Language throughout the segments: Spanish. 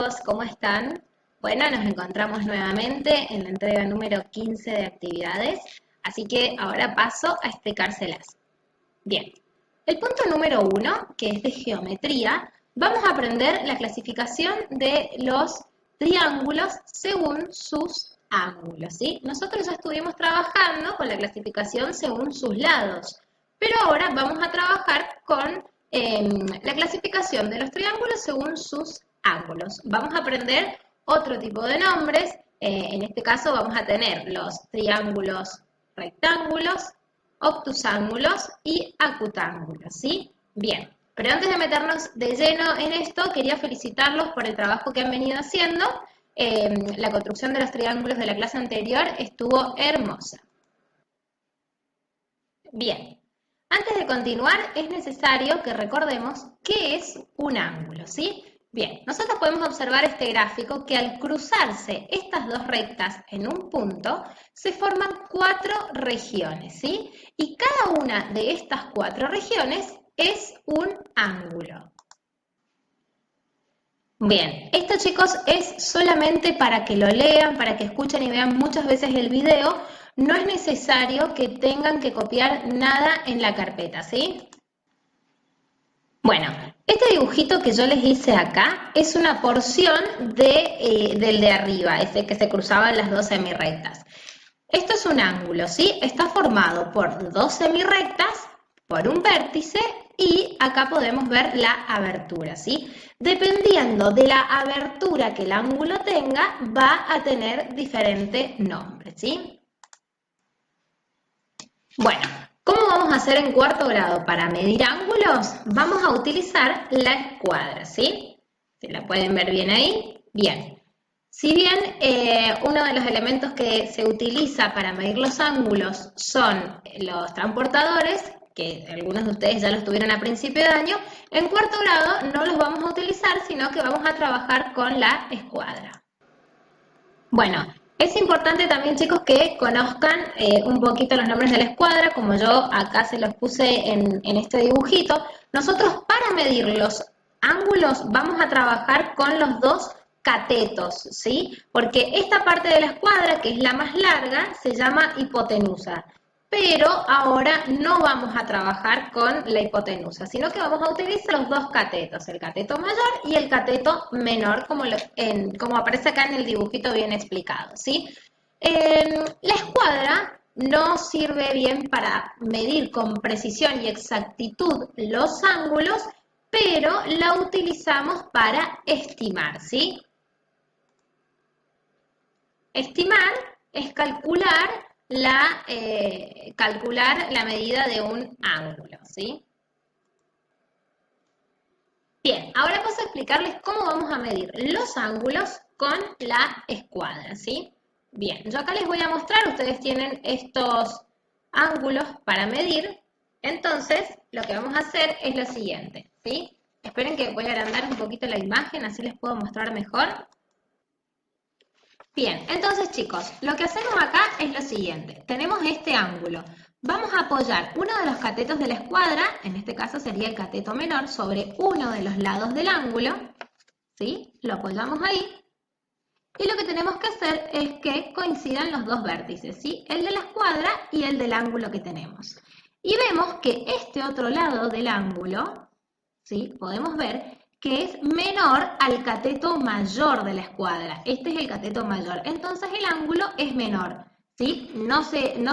chicos, ¿cómo están? Bueno, nos encontramos nuevamente en la entrega número 15 de actividades, así que ahora paso a explicárselas. Bien, el punto número 1, que es de geometría, vamos a aprender la clasificación de los triángulos según sus ángulos, ¿sí? Nosotros ya estuvimos trabajando con la clasificación según sus lados, pero ahora vamos a trabajar con la clasificación de los triángulos según sus ángulos. Vamos a aprender otro tipo de nombres, en este caso vamos a tener los triángulos rectángulos, obtusángulos y acutángulos, ¿sí? Bien, pero antes de meternos de lleno en esto, quería felicitarlos por el trabajo que han venido haciendo. La construcción de los triángulos de la clase anterior estuvo hermosa. Bien, antes de continuar es necesario que recordemos qué es un ángulo, ¿sí? Bien, nosotros podemos observar este gráfico que al cruzarse estas dos rectas en un punto, se forman 4 regiones, ¿sí? Y cada una de estas 4 regiones es un ángulo. Bien, esto chicos es solamente para que lo lean, para que escuchen y vean muchas veces el video. No es necesario que tengan que copiar nada en la carpeta, ¿sí? Bueno, este dibujito que yo les hice acá es una porción del de arriba, ese que se cruzaban las dos semirrectas. Esto es un ángulo, ¿sí? Está formado por dos semirrectas, por un vértice y acá podemos ver la abertura, ¿sí? Dependiendo de la abertura que el ángulo tenga, va a tener diferente nombre, ¿sí? Bueno, ¿cómo vamos a hacer en cuarto grado para medir ángulos? Vamos a utilizar la escuadra, ¿sí? ¿Se la pueden ver bien ahí? Bien. Si bien uno de los elementos que se utiliza para medir los ángulos son los transportadores, que algunos de ustedes ya los tuvieron a principio de año, en cuarto grado no los vamos a utilizar, sino que vamos a trabajar con la escuadra. Bueno, es importante también, chicos, que conozcan un poquito los nombres de la escuadra, como yo acá se los puse en este dibujito. Nosotros para medir los ángulos vamos a trabajar con los dos catetos, ¿sí? Porque esta parte de la escuadra, que es la más larga, se llama hipotenusa. Pero ahora no vamos a trabajar con la hipotenusa, sino que vamos a utilizar los dos catetos, el cateto mayor y el cateto menor, como aparece acá en el dibujito bien explicado, ¿sí? La escuadra no sirve bien para medir con precisión y exactitud los ángulos, pero la utilizamos para estimar, ¿sí? Estimar es calcular la medida de un ángulo, ¿sí? Bien, ahora vamos a explicarles cómo vamos a medir los ángulos con la escuadra, ¿sí? Bien, yo acá les voy a mostrar, ustedes tienen estos ángulos para medir, entonces lo que vamos a hacer es lo siguiente, ¿sí? Esperen que voy a agrandar un poquito la imagen, así les puedo mostrar mejor. Bien, entonces chicos, lo que hacemos acá es lo siguiente. Tenemos este ángulo. Vamos a apoyar uno de los catetos de la escuadra, en este caso sería el cateto menor, sobre uno de los lados del ángulo, ¿sí? Lo apoyamos ahí. Y lo que tenemos que hacer es que coincidan los dos vértices, ¿sí? El de la escuadra y el del ángulo que tenemos. Y vemos que este otro lado del ángulo, ¿sí? Podemos ver que es menor al cateto mayor de la escuadra. Este es el cateto mayor. Entonces el ángulo es menor, ¿sí? No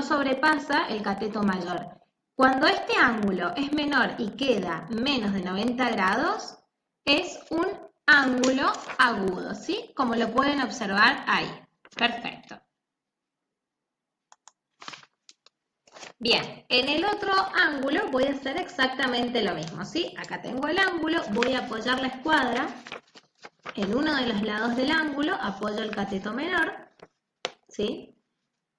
sobrepasa el cateto mayor. Cuando este ángulo es menor y queda menos de 90 grados, es un ángulo agudo, ¿sí? Como lo pueden observar ahí. Perfecto. Bien, en el otro ángulo voy a hacer exactamente lo mismo, ¿sí? Acá tengo el ángulo, voy a apoyar la escuadra en uno de los lados del ángulo, apoyo el cateto menor, ¿sí?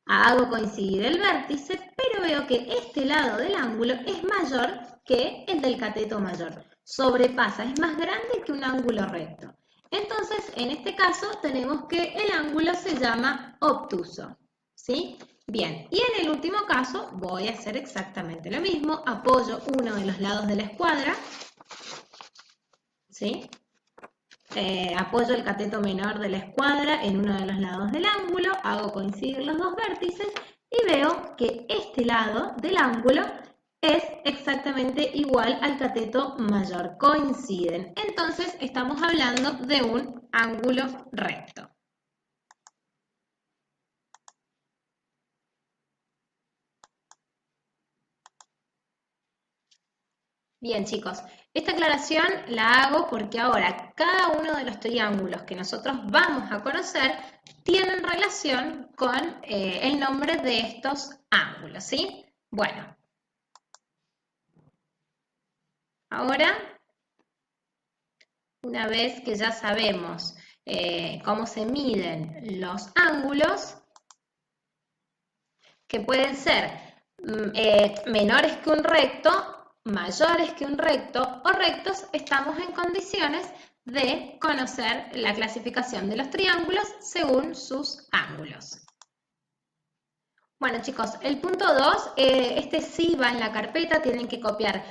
Hago coincidir el vértice, pero veo que este lado del ángulo es mayor que el del cateto mayor. Sobrepasa, es más grande que un ángulo recto. Entonces, en este caso, tenemos que el ángulo se llama obtuso, ¿sí? Bien, y en el último caso voy a hacer exactamente lo mismo. Apoyo uno de los lados de la escuadra, ¿sí? apoyo el cateto menor de la escuadra en uno de los lados del ángulo, hago coincidir los dos vértices y veo que este lado del ángulo es exactamente igual al cateto mayor, coinciden. Entonces estamos hablando de un ángulo recto. Bien, chicos, esta aclaración la hago porque ahora cada uno de los triángulos que nosotros vamos a conocer tienen relación con el nombre de estos ángulos, ¿sí? Bueno, ahora, una vez que ya sabemos cómo se miden los ángulos, que pueden ser menores que un recto, mayores que un recto o rectos, estamos en condiciones de conocer la clasificación de los triángulos según sus ángulos. Bueno, chicos, el punto 2, este sí va en la carpeta, tienen que copiar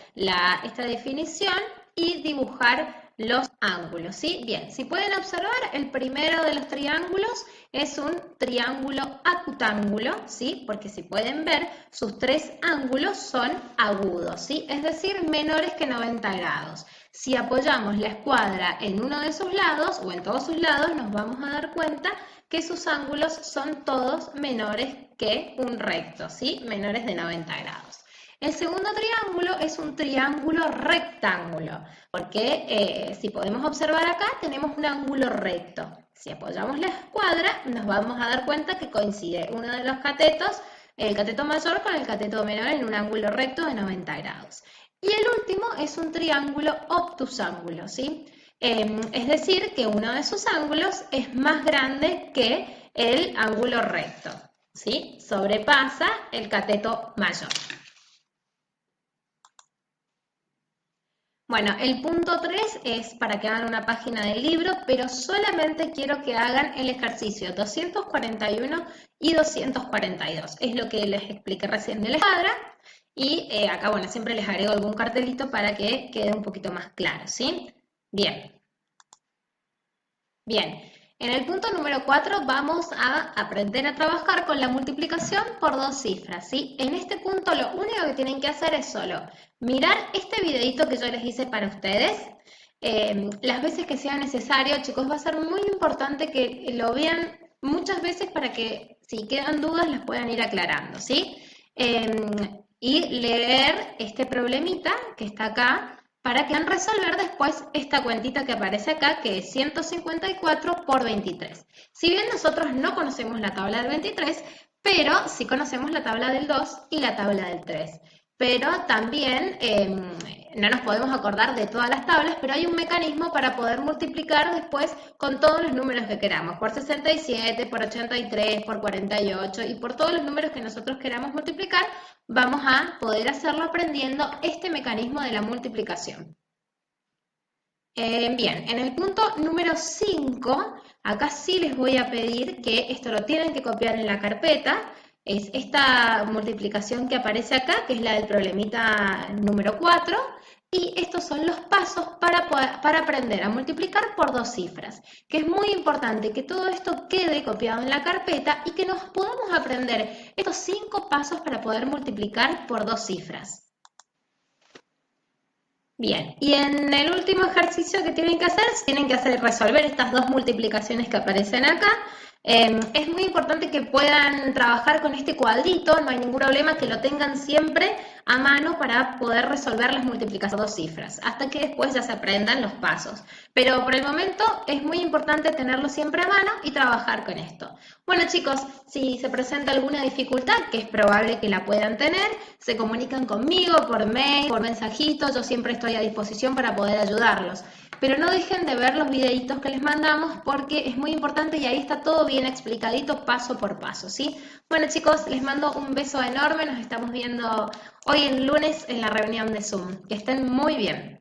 esta definición y dibujar los ángulos, ¿sí? Bien, si pueden observar, el primero de los triángulos es un triángulo acutángulo, ¿sí? Porque si pueden ver, sus tres ángulos son agudos, ¿sí? Es decir, menores que 90 grados. Si apoyamos la escuadra en uno de sus lados o en todos sus lados, nos vamos a dar cuenta que sus ángulos son todos menores que un recto, ¿sí? Menores de 90 grados. El segundo triángulo es un triángulo rectángulo, porque si podemos observar acá, tenemos un ángulo recto. Si apoyamos la escuadra, nos vamos a dar cuenta que coincide uno de los catetos, el cateto mayor con el cateto menor en un ángulo recto de 90 grados. Y el último es un triángulo obtusángulo, ¿sí? Es decir, que uno de sus ángulos es más grande que el ángulo recto, ¿sí? Sobrepasa el cateto mayor. Bueno, el punto 3 es para que hagan una página del libro, pero solamente quiero que hagan el ejercicio 241 y 242. Es lo que les expliqué recién de la escuadra. Y acá, bueno, siempre les agrego algún cartelito para que quede un poquito más claro, ¿sí? Bien. Bien, en el punto número 4 vamos a aprender a trabajar con la multiplicación por dos cifras, ¿sí? En este punto lo único que tienen que hacer es solo mirar este videito que yo les hice para ustedes. Las veces que sea necesario, chicos, va a ser muy importante que lo vean muchas veces para que si quedan dudas las puedan ir aclarando, ¿sí? Y leer este problemita que está acá para que van a resolver después esta cuentita que aparece acá, que es 154 por 23. Si bien nosotros no conocemos la tabla del 23, pero sí conocemos la tabla del 2 y la tabla del 3. Pero también no nos podemos acordar de todas las tablas, pero hay un mecanismo para poder multiplicar después con todos los números que queramos, por 67, por 83, por 48 y por todos los números que nosotros queramos multiplicar, vamos a poder hacerlo aprendiendo este mecanismo de la multiplicación. Bien, en el punto número 5, acá sí les voy a pedir que esto lo tienen que copiar en la carpeta. Es esta multiplicación que aparece acá, que es la del problemita número 4. Y estos son los pasos para aprender a multiplicar por dos cifras. Que es muy importante que todo esto quede copiado en la carpeta y que nos podamos aprender estos 5 pasos para poder multiplicar por dos cifras. Bien, y en el último ejercicio que tienen que hacer resolver estas dos multiplicaciones que aparecen acá. Es muy importante que puedan trabajar con este cuadrito, no hay ningún problema, que lo tengan siempre a mano para poder resolver las multiplicaciones por dos cifras, hasta que después ya se aprendan los pasos. Pero por el momento es muy importante tenerlo siempre a mano y trabajar con esto. Bueno, chicos, si se presenta alguna dificultad, que es probable que la puedan tener, se comunican conmigo por mail, por mensajito, yo siempre estoy a disposición para poder ayudarlos. Pero no dejen de ver los videitos que les mandamos porque es muy importante y ahí está todo bien explicadito paso por paso, ¿sí? Bueno, chicos, les mando un beso enorme, nos estamos viendo hoy en lunes en la reunión de Zoom. Que estén muy bien.